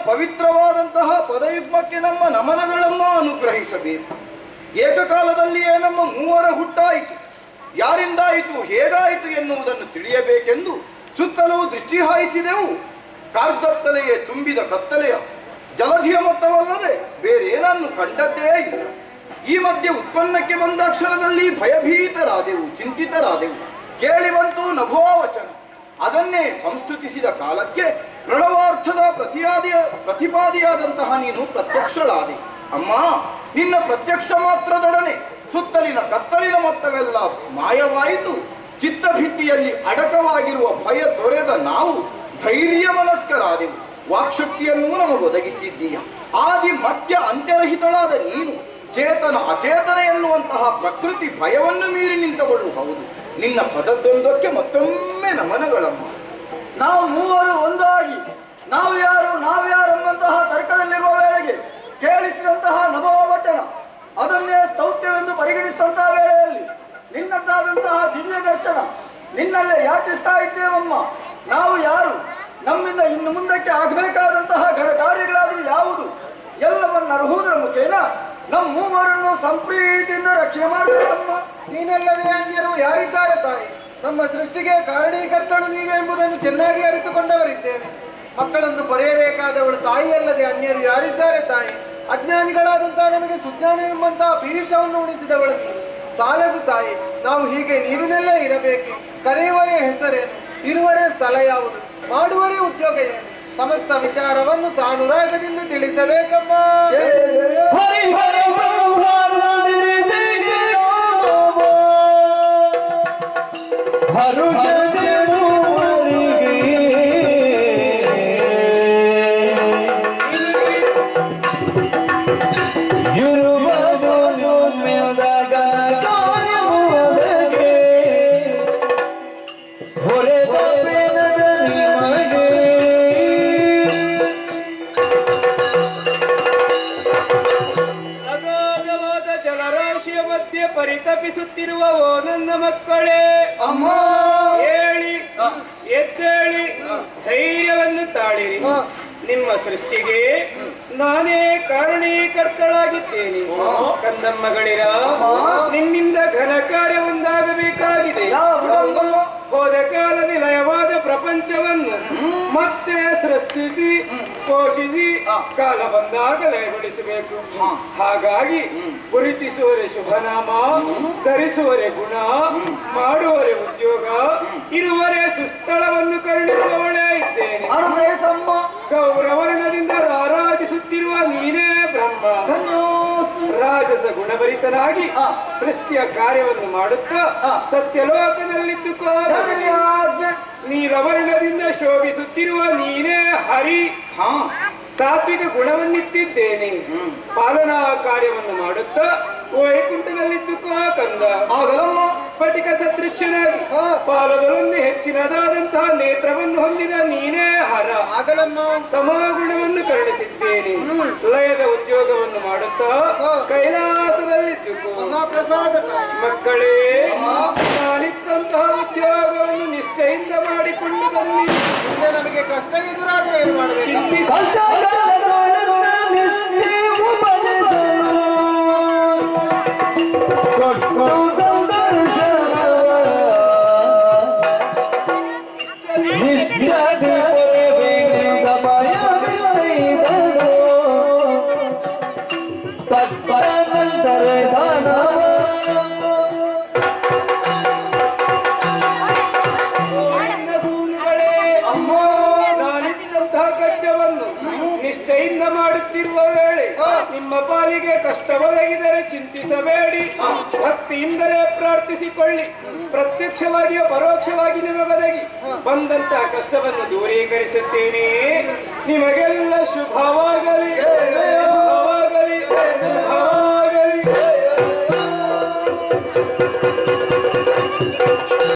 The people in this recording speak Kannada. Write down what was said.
ಪವಿತ್ರವಾದಂತಹ ಪದಯುಗ್ಮಕ್ಕೆ ನಮ್ಮ ನಮನಗಳನ್ನು ಅನುಗ್ರಹಿಸಬೇಕು. ಏಕಕಾಲದಲ್ಲಿಯೇ ನಮ್ಮ ಮೂವರ ಹುಟ್ಟಾಯಿತು. ಯಾರಿಂದಾಯಿತು, ಹೇಗಾಯಿತು ಎನ್ನುವುದನ್ನು ತಿಳಿಯಬೇಕೆಂದು ಸುತ್ತಲೂ ದೃಷ್ಟಿ ಹಾಯಿಸಿದೆವು. ಕಾರ್ಗತ್ತಲೆಯೇ ತುಂಬಿದ ಕತ್ತಲೆಯ ಜಲಧಿಯ ಮೊತ್ತವಲ್ಲದೆ ಬೇರೇನನ್ನು ಕಂಡದ್ದೇ ಇಲ್ಲ. ಈ ಮಧ್ಯೆ ಉತ್ಪನ್ನಕ್ಕೆ ಬಂದ ಕ್ಷಣದಲ್ಲಿ ಭಯಭೀತರಾದೆವು, ಚಿಂತಿತರಾದೆವು. ಕೇಳಿ ಬಂತು ನಭೋವಚನ. ಅದನ್ನೇ ಸಂಸ್ತುತಿಸಿದ ಕಾಲಕ್ಕೆ ಪ್ರಣವಾರ್ಥದ ಪ್ರತಿಪಾದಿಯಾದಂತಹ ನೀನು ಪ್ರತ್ಯಕ್ಷಳಾದೆ. ಅಮ್ಮ, ನಿನ್ನ ಪ್ರತ್ಯಕ್ಷ ಮಾತ್ರದೊಡನೆ ಸುತ್ತಲಿನ ಕತ್ತಲಿನ ಮೊತ್ತವೆಲ್ಲ ಮಾಯವಾಯಿತು. ಚಿತ್ತಭಿತ್ತಿಯಲ್ಲಿ ಅಡಕವಾಗಿರುವ ಭಯ ತೊರೆದ ನಾವು ಧೈರ್ಯ ಮನಸ್ಕರಾದೆವು. ವಾಕ್ಶಕ್ತಿಯನ್ನೂ ನಮಗೊದಗಿಸಿದ್ದೀಯ. ಆದಿ ಮಧ್ಯ ಅಂತ್ಯರಹಿತಳಾದ ನೀನು ಚೇತನ ಅಚೇತನ ಎನ್ನುವಂತಹ ಪ್ರಕೃತಿ ಭಯವನ್ನು ಮೀರಿ ನಿಂತವಳು. ಹೌದು, ನಿನ್ನ ಪದದ್ದೊಂದಕ್ಕೆ ಮತ್ತೊಮ್ಮೆ ನಮನಗಳಮ್ಮ. ನಾವು ಮೂವರು ಒಂದಾಗಿ ನಾವು ಯಾರು ಎಂಬಂತಹ ತರ್ಕದಲ್ಲಿರುವ ವೇಳೆಗೆ ಕೇಳಿಸಿದಂತಹ ನಭೋವಚನ, ಅದನ್ನೇ ಸ್ತೌತ್ಯವೆಂದು ಪರಿಗಣಿಸಿದಂತಹ ವೇಳೆಯಲ್ಲಿ ನಿನ್ನದ್ದಾದಂತಹ ದಿವ್ಯ ದರ್ಶನ ನಿನ್ನಲ್ಲೇ ಯಾಚಿಸ್ತಾ ಇದ್ದೇವಮ್ಮ. ನಾವು ಯಾರು, ನಮ್ಮಿಂದ ಇನ್ನು ಮುಂದಕ್ಕೆ ಆಗಬೇಕಾದಂತಹ ಘನ ಕಾರ್ಯಗಳಾದರೂ ಯಾವುದು ಎಲ್ಲವನ್ನು ಅರ್ಹುವುದರ ಮುಖೇನ ನಮ್ಮ ಮೂವರನ್ನು ಸಂಪ್ರೀತಿಯಿಂದ ರಕ್ಷಣೆ ಮಾಡಬೇಕಮ್ಮ. ನೀನೆಲ್ಲವೇ ಅನ್ಯರು ಯಾರಿದ್ದಾರೆ ತಾಯಿ? ನಮ್ಮ ಸೃಷ್ಟಿಗೆ ಕಾರಣೀಕರ್ತಳು ನೀವೇ ಎಂಬುದನ್ನು ಚೆನ್ನಾಗಿ ಅರಿತುಕೊಂಡವರಿದ್ದೇವೆ. ಮಕ್ಕಳನ್ನು ಪಡೆಯಬೇಕಾದವಳು ತಾಯಿಯಲ್ಲದೆ ಅನ್ಯರು ಯಾರಿದ್ದಾರೆ ತಾಯಿ? ಅಜ್ಞಾನಿಗಳಾದಂತಹ ನಮಗೆ ಸುಜ್ಞಾನ ಎಂಬಂತಹ ಪೀಯೂಷವನ್ನು ಉಣಿಸಿದವಳು ನೀನು. ಸಾಲದು ತಾಯಿ, ನಾವು ಹೀಗೆ ನೀರಿನಲ್ಲೇ ಇರಬೇಕು. ಕರೆಯುವರೇ ಹೆಸರೇನು, ಇರುವರೇ ಸ್ಥಳ ಯಾವುದು, ಮಾಡುವರೇ ಉದ್ಯೋಗ ಏನು, ಸಮಸ್ತ ವಿಚಾರವನ್ನು ಸಾನುರಾಗದಿಂದ ತಿಳಿಸಬೇಕಮ್ಮ. ಪರಿತಪಿಸುತ್ತಿರುವ ಓ ನನ್ನ ಮಕ್ಕಳೇ, ಅಮ್ಮ ಹೇಳಿ ಎದ್ದೇಳಿ ಧೈರ್ಯವನ್ನು ತಾಳಿರಿ. ನಿಮ್ಮ ಸೃಷ್ಟಿಗೆ ನಾನೇ ಕಾರಣೀಕರ್ತಳಾಗಿದ್ದೇನೆ. ಕಂದಮ್ಮಗಳಿರ, ನಿಮ್ಮಿಂದ ಘನ ಕಾರ್ಯ ಒಂದಾಗಬೇಕಾಗಿದೆ. ಹೋದ ಕಾಲದ ಲಯವಾದ ಪ್ರಪಂಚವನ್ನು ಮತ್ತೆ ಸೃಷ್ಟಿಸಿ ಪೋಷಿಸಿ ಕಾಲ ಬಂದಾಗ ಲಯಗೊಳಿಸಬೇಕು. ಹಾಗಾಗಿ ಗುರುತಿಸುವರೆ ಶುಭನಾಮ, ಧರಿಸುವರೆ ಗುಣ, ಮಾಡುವರೆ ಉದ್ಯೋಗ, ಇರುವರೆ ಸುಸ್ಥಳವನ್ನು ಕರುಣಿಸುವವಳೇ ಇದ್ದೇನೆ. ಗೌರವರ್ಣದಿಂದ ರಾರಾಜಿಸುತ್ತಿರುವ ನೀನೇ ಬ್ರಹ್ಮ. ರಾಜಸ ಗುಣಭರಿತನಾಗಿ ಸೃಷ್ಟಿಯ ಕಾರ್ಯವನ್ನು ಮಾಡುತ್ತಾ ಸತ್ಯಲೋಕದಲ್ಲಿದ್ದುಕೋ. ನೀಲವರ್ಣದಿಂದ ಶೋಭಿಸುತ್ತಿರುವ ನೀನೇ ಹರಿ. ಸಾತ್ವಿಕ ಗುಣವನ್ನಿತ್ತಿದ್ದೇನೆ. ಪಾಲನಾ ಕಾರ್ಯವನ್ನು ಮಾಡುತ್ತಾ ವೈಕುಂಠದಲ್ಲಿದ್ದುಕೋ ಕಂದ. ಆಗಲಮ್ಮ ಸ್ಫಟಿಕ ಸದೃಶ್ಯನಾಗಿ ಪಾಲದಲ್ಲೊಂದು ಹೆಚ್ಚಿನದಾದಂತಹ ನೇತ್ರವನ್ನು ಹೊಂದಿದ ನೀನೇ ಹರ. ಆಗಲಮ್ಮ ತಮೋ ಗುಣವನ್ನು ಕರುಣಿಸಿದ್ದೇನೆ. ಲಯದ ಉದ್ಯೋಗವನ್ನು ಮಾಡುತ್ತಾ ಕೈಲಾಸದಲ್ಲಿದ್ದುಕೋ. ಮಹಾಪ್ರಸಾದ ಮಕ್ಕಳೇ, ನಾನಿತ್ತಂತಹ ಉದ್ಯೋಗವನ್ನು ನಿಷ್ಠೆಯಿಂದ ಮಾಡಿಕೊಂಡು ಬನ್ನಿ. ನಮಗೆ ಕಷ್ಟ ಎದುರಾದರೆ ಏನು ಮಾಡಬೇಕು? ಚಿಂತಿಸಿ ಕಷ್ಟ ಒದಗಿದರೆ ಚಿಂತಿಸಬೇಡಿ, ಭಕ್ತಿಯಿಂದಲೇ ಪ್ರಾರ್ಥಿಸಿಕೊಳ್ಳಿ. ಪ್ರತ್ಯಕ್ಷವಾಗಿಯೋ ಪರೋಕ್ಷವಾಗಿ ನಿಮಗೊದಗಿ ಬಂದಂತ ಕಷ್ಟವನ್ನು ದೂರೀಕರಿಸುತ್ತೇನೆ. ನಿಮಗೆಲ್ಲ ಶುಭವಾಗಲಿ, ಶುಭವಾಗಲಿ, ಶುಭವಾಗಲಿ.